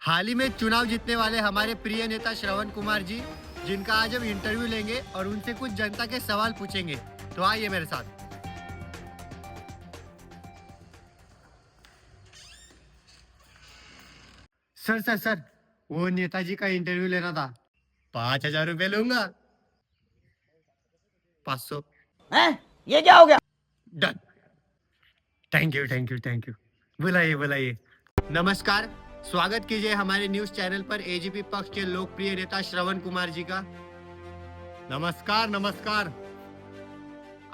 हाल ही में चुनाव जीतने वाले हमारे प्रिय नेता श्रवण कुमार जी, जिनका आज हम इंटरव्यू लेंगे और उनसे कुछ जनता के सवाल पूछेंगे। तो आइए मेरे साथ। सर सर सर, वो नेताजी का इंटरव्यू लेना था। 5,000 रुपये लूंगा। 500। हैं? ये क्या हो गया? Done. Thank you thank you thank you. बुलाइए बुलाइए। नमस्कार, स्वागत कीजिए हमारे न्यूज चैनल पर एजीपी पक्ष के लोकप्रिय नेता श्रवण कुमार जी का। नमस्कार नमस्कार।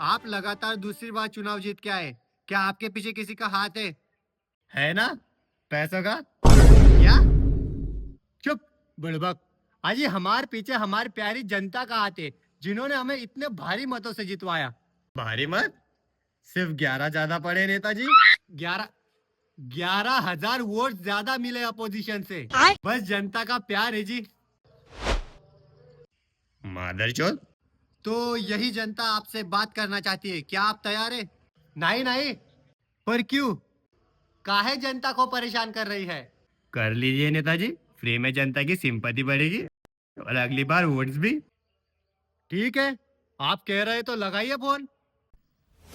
आप लगातार दूसरी बार चुनाव जीत के आए, क्या आपके पीछे किसी का हाथ है ना? पैसों का? क्या? चुप बुड़बक। आज ये हमारे पीछे हमारी प्यारी जनता का हाथ है, जिन्होंने हमें इतने भारी मतों से जितवाया। भारी मत? सिर्फ 11 ज्यादा पड़े नेताजी। 11,000 वोट ज्यादा मिले अपोजिशन से। बस जनता का प्यार है जी। मादरचोद। तो यही जनता आपसे बात करना चाहती है, क्या आप तैयार है? नहीं नहीं। पर क्यों? काहे जनता को परेशान कर रही है? कर लीजिए नेताजी, फ्री में जनता की सिंपैथी बढ़ेगी और अगली बार वोट्स भी। ठीक है, आप कह रहे तो लगाइए फोन।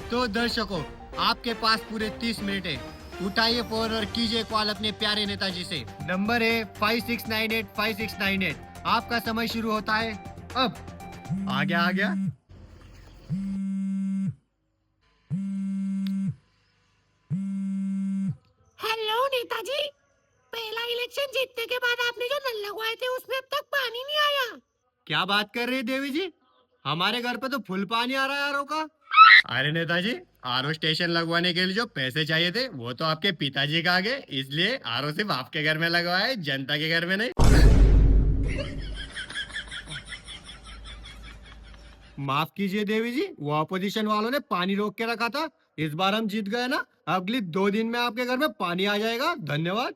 तो दर्शकों, आपके पास पूरे 30 मिनट है। उठाइए फोन और कीजिए कॉल अपने प्यारे नेताजी से। नंबर है 56985698। आपका समय शुरू होता है अब। आ गया आ गया। हेलो नेताजी, पहला इलेक्शन जीतने के बाद आपने जो नल लगवाए थे उसमें अब तक पानी नहीं आया। क्या बात कर रहे हैं देवी जी? हमारे घर पे तो फुल पानी आ रहा है आरओ का। अरे नेताजी, आरओ स्टेशन लगवाने के लिए जो पैसे चाहिए थे वो तो आपके पिताजी का आ गए, इसलिए आरओ सिर्फ आपके घर में लगवाए, जनता के घर में नहीं। माफ कीजिए देवी जी, वो अपोजिशन वालों ने पानी रोक के रखा था। इस बार हम जीत गए ना, अगली 2 दिन में आपके घर में पानी आ जाएगा। धन्यवाद।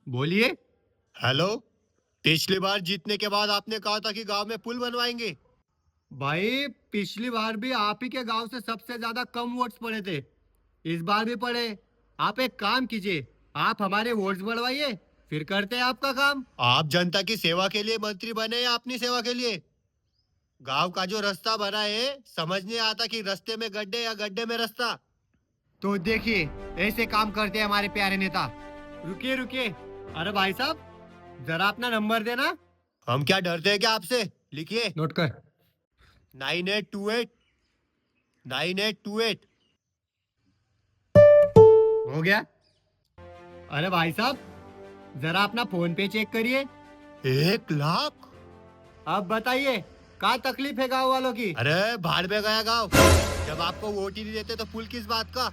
बोलिए। हेलो, पिछली बार जीतने के बाद आपने कहा था कि गांव में पुल बनवाएंगे। भाई, पिछली बार भी आप ही के गांव से सबसे ज्यादा कम वोट्स पड़े थे, इस बार भी पड़े। आप एक काम कीजिए, आप हमारे वोट्स बढ़वाइए, फिर करते हैं आपका काम। आप जनता की सेवा के लिए मंत्री बने या अपनी सेवा के लिए? गांव का जो रास्ता बना है, समझ नहीं आता कि रास्ते में गड्ढे या गड्ढे में रास्ता। तो देखिए, ऐसे काम करते हैं हमारे प्यारे नेता। रुकिए रुकिए, अरे भाई साहब, जरा अपना नंबर देना। हम क्या डरते हैं क्या आपसे? लिखिए। नोट कर। 9828 9828। हो गया? अरे भाई साहब, जरा अपना फोन पे चेक करिए। 1 लाख? अब बताइए, क्या तकलीफ है गांव वालों की? अरे भाड़ में गया गांव, जब आपको वोट ही नहीं देते तो फुल किस बात का?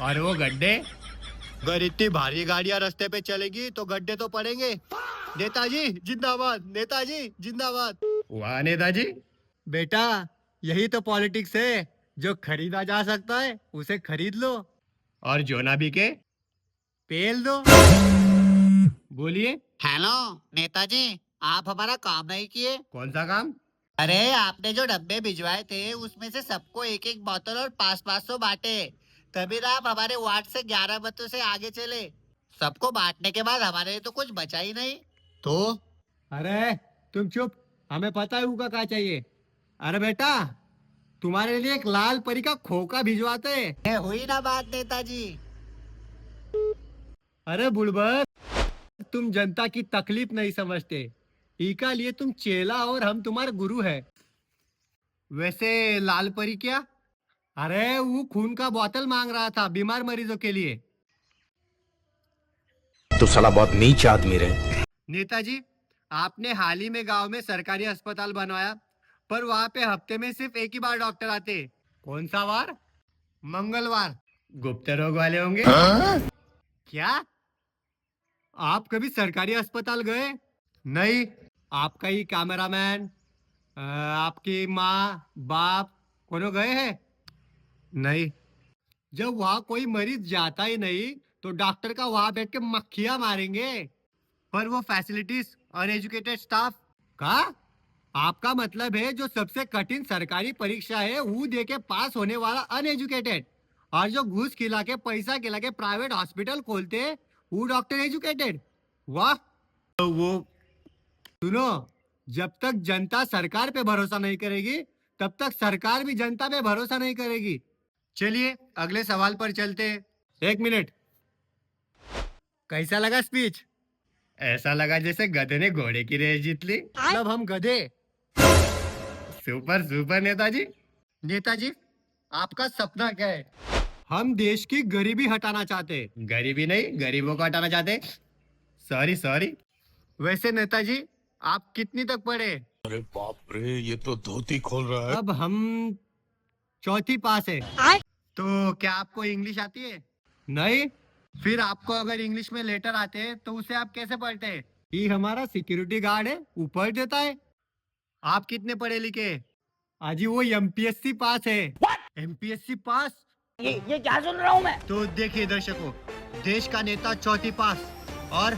और वो गड्ढे? अगर इतनी भारी गाड़ियां रास्ते पे चलेगी तो गड्ढे तो पड़ेंगे। नेताजी जिंदाबाद, नेताजी जिंदाबाद। वाह नेताजी। बेटा, यही तो पॉलिटिक्स है, जो खरीदा जा सकता है उसे खरीद लो, और जो ना बिके पेल दो। बोलिए। हेलो नेताजी, आप हमारा काम नहीं किए। कौन सा काम? अरे आपने जो डब्बे भिजवाए थे उसमें से सबको एक एक बोतल और 500 बांटे, तभी ना आप हमारे वार्ड से 11 मतों से आगे चले। सबको बांटने के बाद हमारे लिए तो कुछ बचा ही नहीं। तो अरे तुम चुप, हमें पता है उनका क्या चाहिए। अरे बेटा, तुम्हारे लिए एक लाल परी का खोखा भिजवाते हैं। ये हुई ना बात नेताजी। अरे बुड़बक, तुम जनता की तकलीफ नहीं समझते। इका लिए तुम चेला और हम तुम्हारे गुरु है। वैसे लाल परी क्या? अरे वो खून का बोतल मांग रहा था बीमार मरीजों के लिए। तो साला बहुत नीच आदमी रहे। नेताजी, आपने हाल ही में गांव में सरकारी अस्पताल बनवाया, पर वहां पे हफ्ते में सिर्फ एक ही बार डॉक्टर आते। कौन सा वार? मंगलवार। गुप्त रोग वाले होंगे। क्या? आप कभी सरकारी अस्पताल गए? नहीं। आपका ही कैमरामैन, आपकी माँ बाप कोनो गए हैं? नहीं। जब वहां कोई मरीज जाता ही नहीं तो डॉक्टर का वहां बैठ के मक्खियां मारेंगे। पर वो फैसिलिटीज, अनएजुकेटेड स्टाफ का? आपका मतलब है जो सबसे कठिन सरकारी परीक्षा है वो दे के पास होने वाला अनएजुकेटेड, और जो घूस खिला के पैसा खिला के प्राइवेट हॉस्पिटल खोलते हैं वो डॉक्टर एजुकेटेड। वाह। तो वो सुनो, जब तक जनता सरकार पे भरोसा नहीं करेगी तब तक सरकार भी जनता पे भरोसा नहीं करेगी। चलिए अगले सवाल पर चलते हैं। 1 मिनट। कैसा लगा स्पीच? ऐसा लगा जैसे गधे ने घोड़े की रेस जीत ली। मतलब हम गधे। Super super Netaji. नेताजी, आपका सपना क्या है? हम देश की गरीबी हटाना चाहते। गरीबी नहीं, गरीबों को हटाना चाहते। Sorry sorry. वैसे नेताजी, आप कितनी तक पढ़े? अरे बाप रे, ये तो धोती खोल रहा है। अब हम चौथी पास है। तो क्या आपको इंग्लिश आती है? नहीं। फिर आपको अगर इंग्लिश में लेटर आते हैं तो उसे आप कैसे पढ़ते हैं? ये हमारा सिक्योरिटी गार्ड है, वो पढ़ देता है। आप कितने पढ़े लिखे? अजी वो एमपीएससी पास है। एमपीएससी पास? ये क्या सुन रहा हूँ मैं? तो देखिए दर्शकों, देश का नेता चौथी पास और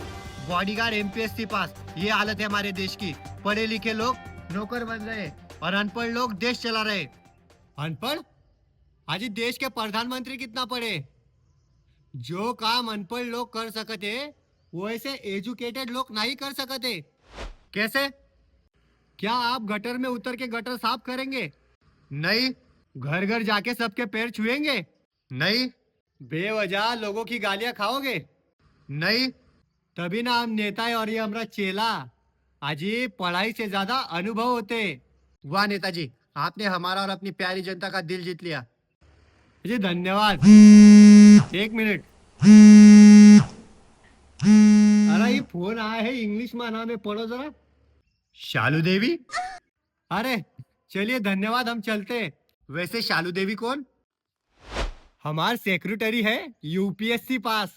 बॉडीगार्ड एमपीएससी पास, ये हालत है हमारे देश की। पढ़े लिखे लोग नौकर बन रहे और अनपढ़ लोग देश चला रहे। अनपढ़? आज देश के प्रधानमंत्री कितना पढ़े? जो काम अनपढ़ लोग कर सकते वो ऐसे एजुकेटेड लोग नहीं कर सकते। कैसे? क्या आप गटर में उतर के गटर साफ करेंगे? नहीं। घर घर जाके सबके पैर छुएंगे? नहीं। बेवजह लोगों की गालियां खाओगे? नहीं। तभी ना हम नेता है और ये हमारा चेला। अजी पढ़ाई से ज्यादा अनुभव होते। वाह नेताजी, आपने हमारा और अपनी प्यारी जनता का दिल जीत लिया। जी धन्यवाद। 1 मिनट। अरे ये फोन आया है, इंग्लिश में नाम है, पढ़ो जरा। शालू देवी। अरे चलिए धन्यवाद, हम चलते। वैसे शालू देवी कौन? हमार सेक्रेटरी है, यूपीएससी पास।